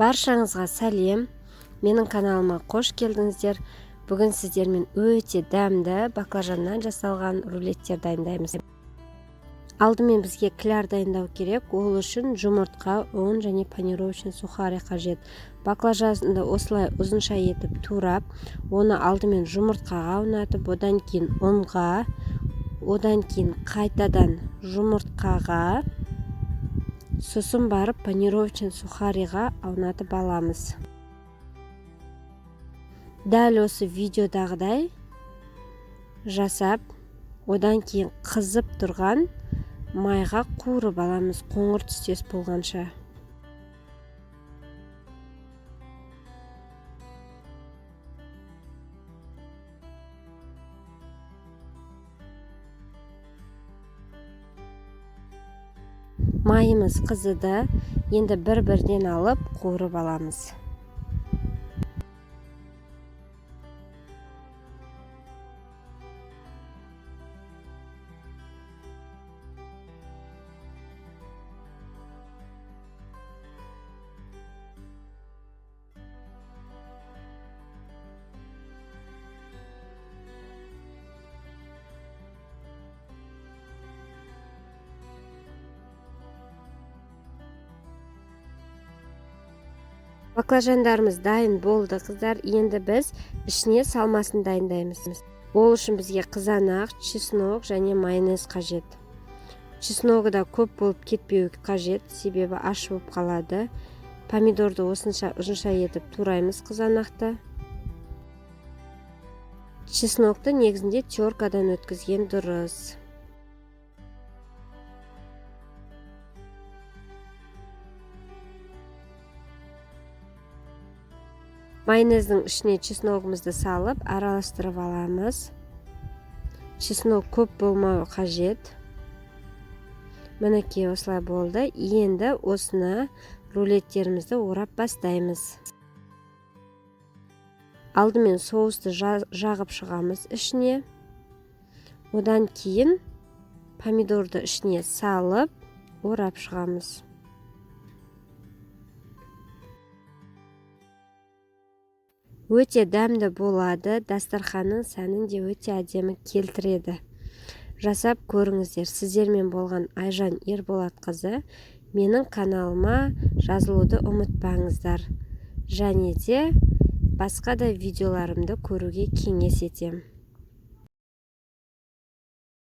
Баршаңызға сәлем. Менің каналыма қош келдіңіздер. Бүгін сіздермен өте дәмді баклажаннан жасалған рулеттер дайындаймыз. Алдымен бізге кляр дайындау керек. Ол үшін жұмыртқа, ұн және панировочный сухарий қажет. Баклажанды осылай ұзынша етіп турап, оны алдымен жұмыртқаға ұнатып, одан кейін ұнға, одан кейін қайтадан жұмыртқаға, сосын барып панировочный сухарийға аунатып аламыз. Дәл осы видеодағыдай жасап, одан кейін қызып тұрған майға қуырып аламыз, қоңыр түстес болғанша. Майымыз қызыды, енді бір-бірден алып қуырып аламыз. Баклажандарымыз дайын болды, қыздар. Енді біз ішіне салмасын дайындаймыз. Ол үшін бізге қызанақ, чеснок және майонез қажет. Чесногы да көп болып кетпеуі қажет, себебі аш болып қалады. Помидорды осынша ұзынша етіп тураймыз қызанақты. Чеснокты негізінде теркадан өткізген дұрыс. Майонездің ішіне чесногымызды салып, араластырып аламыз. Чеснок көп болмауы қажет. Мінекей осылай болды. Енді осыны рулеттерімізді орап бастаймыз. Алдымен соусты жағып шығамыз ішіне. Одан кейін помидорды ішіне салып, орап шығамыз. Өте дәмді болады, дастарханның сәнін де өте әдемі келтіреді. Жасап көріңіздер. Сіздермен болған Айжан Ерболатқызы. Менің каналыма жазылуды ұмытпаңыздар. Және де басқа да видеоларымды көруге кеңес етем.